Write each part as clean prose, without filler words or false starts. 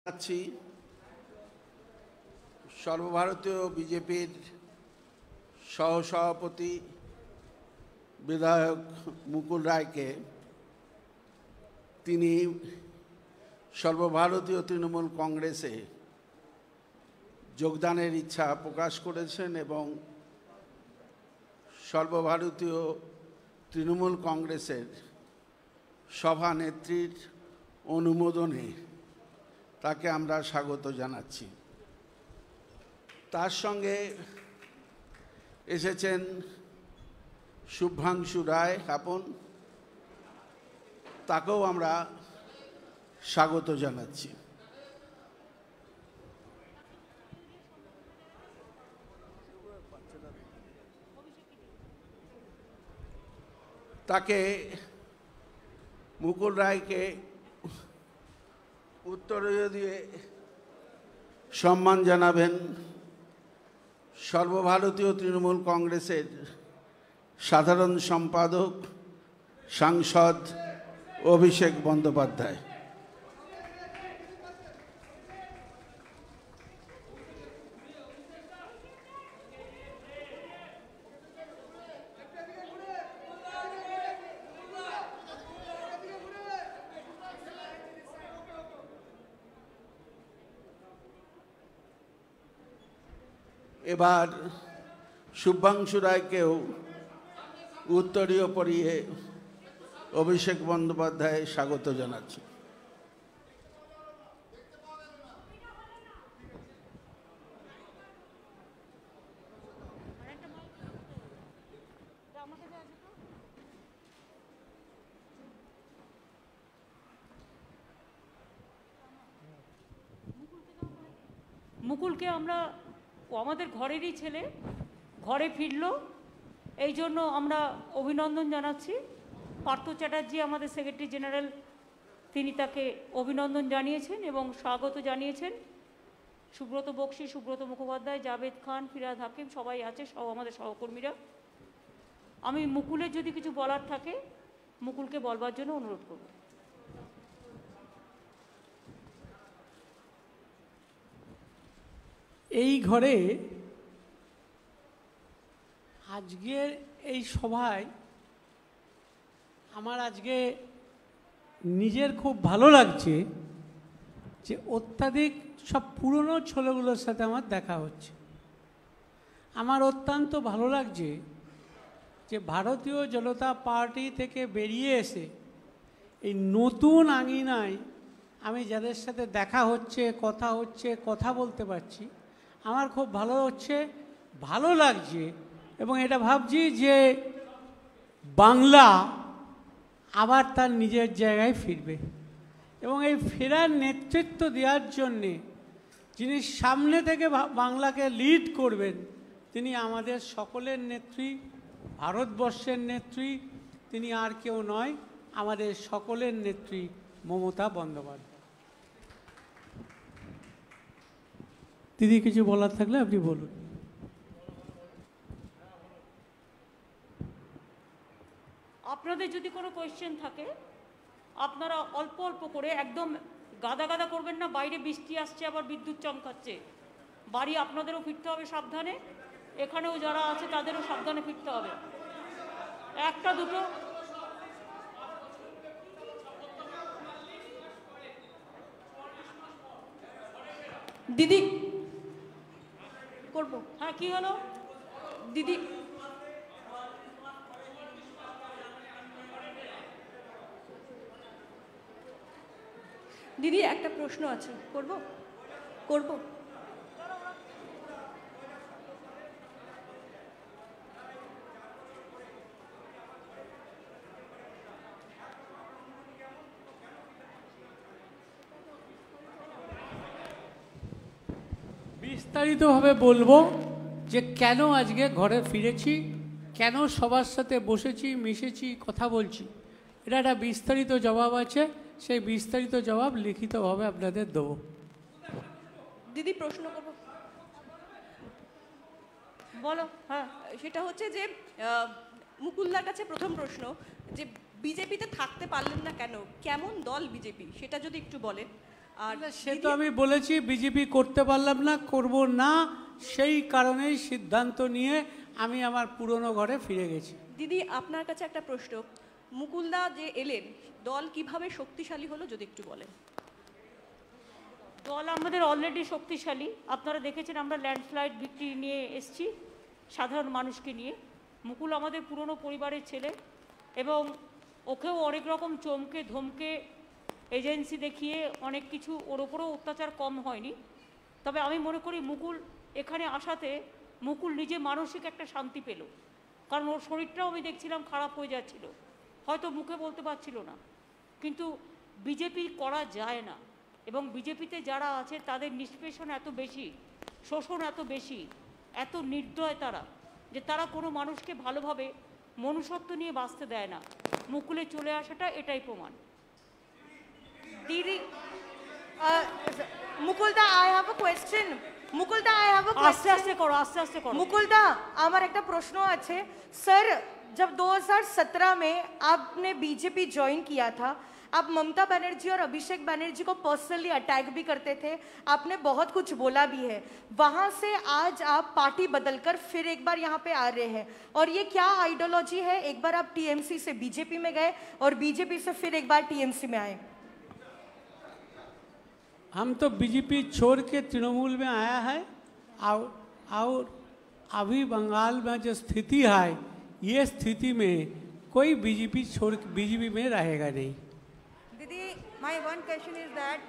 আছি সর্বভারতীয় বিজেপির সহসভাপতি বিধায়ক মুকুল রায়কে তিনি সর্বভারতীয় তৃণমূল কংগ্রেসে যোগদানের ইচ্ছা প্রকাশ করেছেন এবং সর্বভারতীয় তৃণমূল কংগ্রেসের সভানেত্রীর অনুমোদনে তাকে আমরা স্বাগত জানাচ্ছি। তার সঙ্গে এসেছেন শুভ্রাংশু রায় আপন, তাকেও আমরা স্বাগত জানাচ্ছি। তাকে মুকুল রায়কে উত্তরীয় দিয়ে সম্মান জানাবেন সর্বভারতীয় তৃণমূল কংগ্রেসের সাধারণ সম্পাদক সাংসদ অভিষেক বন্দ্যোপাধ্যায়। এবার শুভ্রাংশু রায়কেও উত্তরীয় পরিয়ে অভিষেক বন্দ্যোপাধ্যায় স্বাগত জানাচ্ছি। মুকুলকে আমরা আমাদের ঘরেরই ছেলে, ঘরে ফিরল, এই জন্য আমরা অভিনন্দন জানাচ্ছি। পার্থ চ্যাটার্জি আমাদের সেক্রেটারি জেনারেল, তিনি তাকে অভিনন্দন জানিয়েছেন এবং স্বাগত জানিয়েছেন। সুব্রত বক্সী, সুব্রত মুখোপাধ্যায়, জাভেদ খান, ফিরাদ হাকিম সবাই আছে, সব আমাদের সহকর্মীরা। আমি মুকুলের যদি কিছু বলার থাকে মুকুলকে বলবার জন্য অনুরোধ করব। এই ঘরে আজকের এই সভায় আমার আজকে নিজের খুব ভালো লাগছে যে অত্যাধিক সব পুরনো ছেলেগুলোর সাথে আমার দেখা হচ্ছে। আমার অত্যন্ত ভালো লাগছে যে ভারতীয় জনতা পার্টি থেকে বেরিয়ে এসে এই নতুন আঙিনায় আমি যাদের সাথে দেখা হচ্ছে, কথা বলতে পারছি, আমার খুব ভালো লাগছে এবং এটা ভাবছি যে বাংলা আবার তার নিজের জায়গায় ফিরবে এবং এই ফেরার নেতৃত্ব দেওয়ার জন্যে যিনি সামনে থেকে বাংলাকে লিড করবেন তিনি আমাদের সকলের নেত্রী, ভারতবর্ষের নেত্রী, তিনি আর কেউ নয়, আমাদের সকলের নেত্রী মমতা বন্দ্যোপাধ্যায়। দিদি কিছু বলার থাকলে আপনি বলুন। আপনাদের যদি কোনো কোয়েশ্চেন থাকে আপনারা অল্প অল্প করে, একদম গাদা গাদা করবেন না। বাইরে বৃষ্টি আসছে, আবার বিদ্যুৎ চমকাচ্ছে, বাড়ি আপনাদেরও ফিরতে হবে সাবধানে, এখানেও যারা আছে তাদেরও সাবধানে ফিরতে হবে। একটা দুটো দিদি করবো। হ্যাঁ, কি হলো দিদি? দিদি একটা প্রশ্ন আছে, করব? বিস্তারিতভাবে বলবো যে কেন আজকে ঘরে ফিরেছি, কেন সবার সাথে বসেছি, মিশেছি, কথা বলছি। এটা একটা বিস্তারিত জবাব আছে, সেই বিস্তারিত জবাব লিখিতভাবে আপনাদের দেবো। দিদি প্রশ্ন করব, বলো। হ্যাঁ, সেটা হচ্ছে যে মুকুলদার কাছে প্রথম প্রশ্ন যে বিজেপিতে থাকতে পারলেন না কেন, কেমন দল বিজেপি সেটা যদি একটু বলেন। আর সে তো আমি বলেছি বিজেপি করতে পারলাম না, করব না, সেই কারণেই সিদ্ধান্ত নিয়ে আমি আমার পুরনো ঘরে ফিরে গেছি। দিদি আপনার কাছে একটা প্রশ্ন, মুকুলদা যে এলেন, দল কিভাবে শক্তিশালী হলো যদি একটু বলেন। দল আমাদের অলরেডি শক্তিশালী, আপনারা দেখেছেন আমরা ল্যান্ডস্লাইড ভিক্টরি নিয়ে এসেছি সাধারণ মানুষকে নিয়ে। মুকুল আমাদের পুরনো পরিবারের ছেলে এবং ওকেও অনেক রকম চমকে ধমকে এজেন্সি দেখিয়ে অনেক কিছু ওর ওপরেও অত্যাচার কম হয়নি। তবে আমি মনে করি মুকুল এখানে আসাতে মুকুল নিজে মানসিক একটা শান্তি পেল, কারণ ওর শরীরটাও আমি দেখছিলাম খারাপ হয়ে যাচ্ছিল, হয়তো মুখে বলতে পারছিল না। কিন্তু বিজেপি করা যায় না, এবং বিজেপিতে যারা আছে তাদের নিষ্পেষণ এত বেশি, শোষণ এত বেশি, এত নির্দয় তারা, যে তারা কোনো মানুষকে ভালোভাবে মনুষ্যত্ব নিয়ে বাঁচতে দেয় না। মুকুলে চলে আসাটা এটাই প্রমাণ। Didi, Mukulda, I have a question. Mukulda, I have a আস্তে question. আস্তে করো, আস্তে আস্তে করো। मुकुलदा, আমার একটা প্রশ্ন আছে सर, जब 2017 में आपने बीजेपी ज्वाइन किया था, आप ममता बनर्जी और अभिषेक बनर्जी को पर्सनली अटैक भी करते थे, आपने बहुत कुछ बोला भी है। वहां से आज आप पार्टी बदलकर फिर एक बार यहाँ पे आ रहे हैं, और ये क्या आइडियोलॉजी है? एक बार आप टीएमसी से बीजेपी में गए और बीजेपी से फिर एक बार टीएमसी में आए। हम तो बीजेपी छोड़ के तृणमूल में आया है, और अभी बंगाल में जो स्थिति है, ये स्थिति में कोई बीजेपी छोड़ बीजेपी में रहेगा नहीं। Didi, my one question is that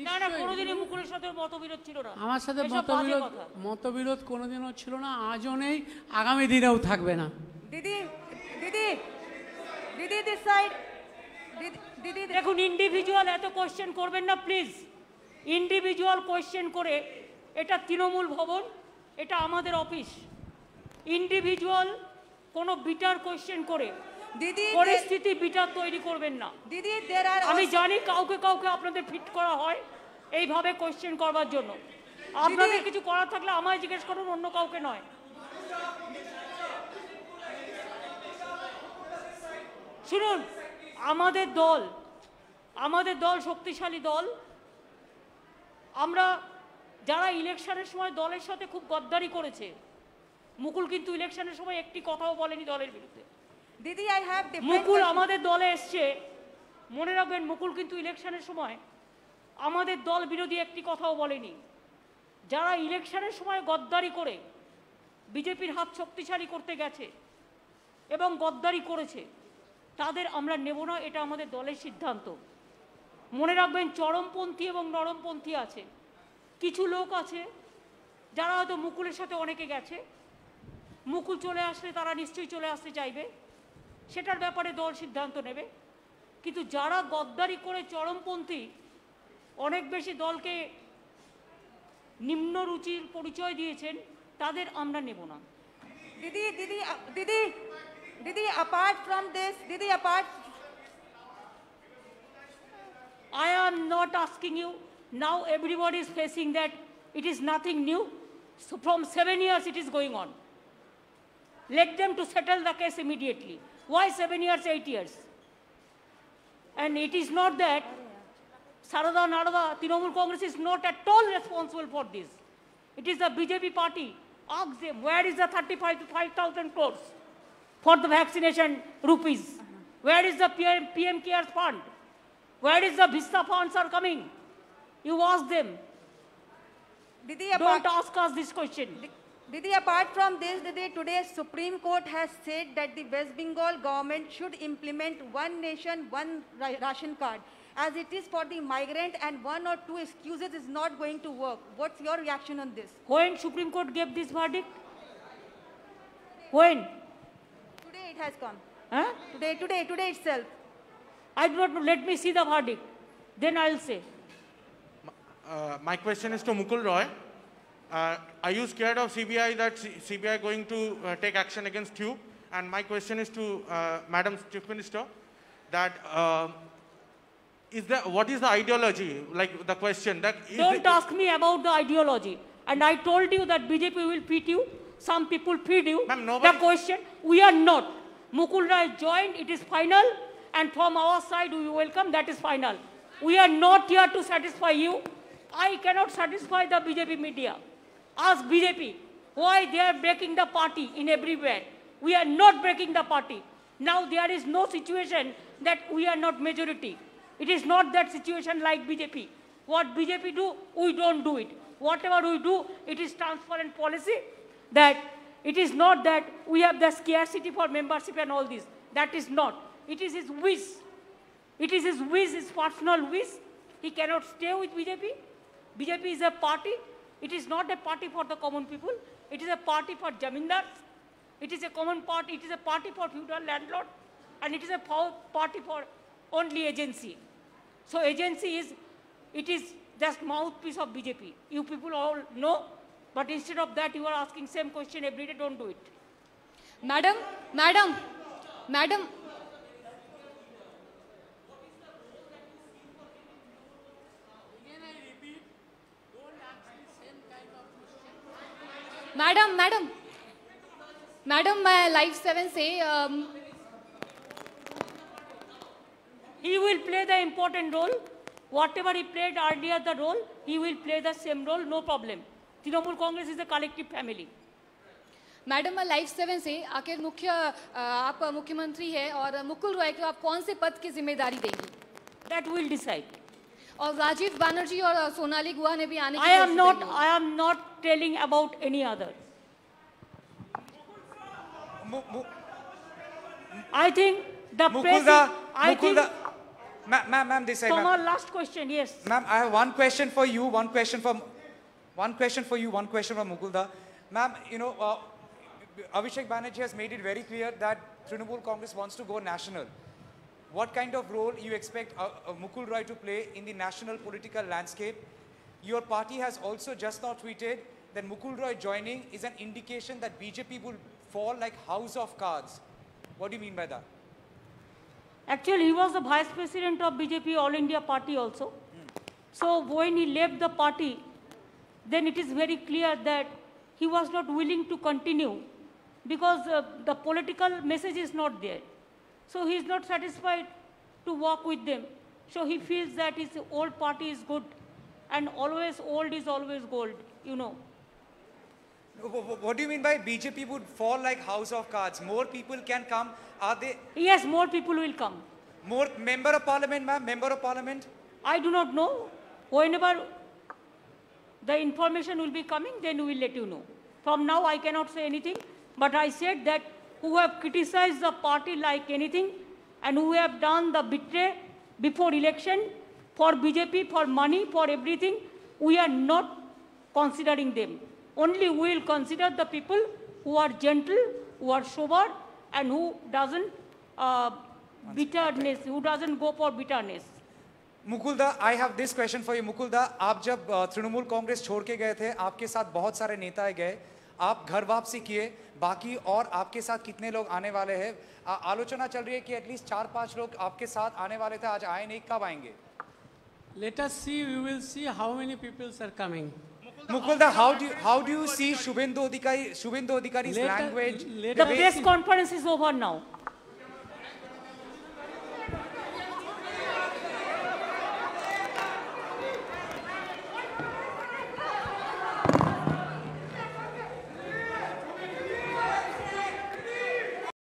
না না, কোনোদিনই মুকুলের সাথে মতবিরোধ ছিল না। আমার সাথে এসব বাজে কথা। মতবিরোধ কোনোদিনও ছিল না, আজও নেই, আগামী দিনেও থাকবে না। Didi, Didi, Didi, this side. Didi, দেখুন, ইন্ডিভিজুয়াল এত কোয়েশ্চেন করবেন না প্লিজ। ইন্ডিভিজুয়াল কোয়েশ্চেন করে, এটা তৃণমূল ভবন, এটা আমাদের অফিস। ইন্ডিভিজুয়াল কোনো বিটার কোয়েশ্চেন করে Didi, পরিস্থিতি বিটার তৈরি করবেন না। Didi, there are আমি also, জানি কাউকে কাউকে আপনাদের ফিট করা হয় এইভাবে কোয়েশ্চেন করবার জন্য। আপনাদের কিছু করার থাকলে আমায় জিজ্ঞেস করুন, অন্য কাউকে নয়। শুনুন, আমাদের দল শক্তিশালী দল। আমরা যারা ইলেকশনের সময় দলের সাথে খুব গদ্দারি করেছে, মুকুল কিন্তু ইলেকশনের সময় একটি কথাও বলেনি দলের বিরুদ্ধে। Didi, I have different Mukul questions. আমাদের দলে এসছে, মনে রাখবেন, মুকুল কিন্তু ইলেকশনের সময় আমাদের দল বিরোধী একটি কথাও বলেনি। যারা ইলেকশনের সময় গদ্দারি করে বিজেপির হাত শক্তিশালী করতে গেছে এবং গদ্দারি করেছে, তাদের আমরা নেব না, এটা আমাদের দলের সিদ্ধান্ত। মনে রাখবেন, চরমপন্থী এবং নরমপন্থী আছে, কিছু লোক আছে যারা হয়তো মুকুলের সাথে অনেকে গেছে, মুকুল চলে আসলে তারা নিশ্চয়ই চলে আসতে চাইবে, সেটার ব্যাপারে দল সিদ্ধান্ত নেবে। কিন্তু যারা গদ্দারি করে চরমপন্থী, অনেক বেশি দলকে নিম্ন রুচির পরিচয় দিয়েছেন, তাদের আমরা নেব না। Didi, apart from this, I am not asking you, now everybody is facing that it is nothing new. So from 7 years it is going on. Let them to settle the case immediately. Why 7 years, 8 years? And it is not that Sarada Narada, Trinamool Congress is not at all responsible for this. It is the BJP party. Ask them, where is the 35,000 crores for the vaccination rupees? Where is the PM Cares Fund? Where is the Vista funds are coming? You ask them. Didi, Don't ask us this question. Didi, apart from this, Didi, today Supreme Court has said that the West Bengal government should implement one nation, one ration card, as it is for the migrant, and 1 or 2 excuses is not going to work. What's your reaction on this? When Supreme Court gave this verdict? When? Today it has come. Huh? Today itself. I do not know. Let me see the verdict. Then I'll say. My question is to Mukul Roy. Are you scared of CBI, that CBI going to take action against you? And my question is to Madam Chief Minister, that what is the ideology? Like the question that Don't ask me about the ideology. And I told you that BJP will beat you. some people feed you. Ma'am, The nobody- question, we are not. Mukul Roy joined, it is final, and from our side we welcome, that is final. We are not here to satisfy you. I cannot satisfy the BJP media. Ask BJP why they are breaking the party in everywhere. We are not breaking the party. Now there is no situation that we are not majority. It is not that situation like BJP. What BJP do, we don't do it. Whatever we do, it is transparent policy. That it is not that we have the scarcity for membership and all this. That is not. It is his wish. It is his wish, his personal wish. He cannot stay with BJP. BJP is a party. It is not a party for the common people. It is a party for jamindars. It is a common party. It is a party for feudal landlord. And it is a party for only agency. So agency is, it is just mouthpiece of BJP. You people all know. But instead of that, you are asking same question every day. Don't do it. Madam. Madam, मैं Live 7 से He will play the important role. Whatever he played earlier the role, he will play the same role, no problem. Trinamool Congress is a collective family. Madam मैं Live 7 से आखिर आप मुख्यमंत्री है और मुकुल रॉय को आप कौन से पद की जिम्मेदारी देंगी? That will decide. और राजीव बनर्जी और सोनाली गुहा ने भी आने की I am कोशिश की है। I am not telling about any other. I think the president. I think. Ma'am, this side. Tomorrow, last question, yes. Ma'am, I have one question for you, one question for Mukulda. Ma'am, Abhishek Banerjee has made it very clear that Trinamool Congress wants to go national. What kind of role you expect Mukul Roy to play in the national political landscape? Your party has also just now tweeted that Mukul Roy joining is an indication that BJP will fall like house of cards. What do you mean by that? Actually, he was the vice president of BJP All India Party also. So when he left the party, then it is very clear that he was not willing to continue because the political message is not there. So he is not satisfied to work with them. So he feels that his old party is good and always old is always gold, What do you mean by BJP would fall like house of cards? More people can come. Are they? Yes, more people will come. More member of parliament, ma'am? Member of parliament? I do not know. Whenever the information will be coming, then we will let you know. From now, I cannot say anything. But I said that who have criticized the party like anything and who have done the betray before election for BJP, for money, for everything, we are not considering them. Only we will consider the people who are gentle, who are sober, and who doesn't bitterness, who doesn't go for bitterness. मुकुलदा, I have this question for you. मुकुलदा, आप जब तृणमूल कांग्रेस छोड़ के गए थे, आपके साथ बहुत सारे नेता गए, आप घर वापसी किए, बाकी और आपके साथ कितने लोग आने वाले हैं? आलोचना चल रही है कि एटलीस्ट 4-5 लोग आपके साथ आने वाले थे, आज आए नहीं, कब आएंगे? Let us see, we will see how many people are coming. Mukulda, how do you see Shubhendu Adhikari's language? The press conference is over now.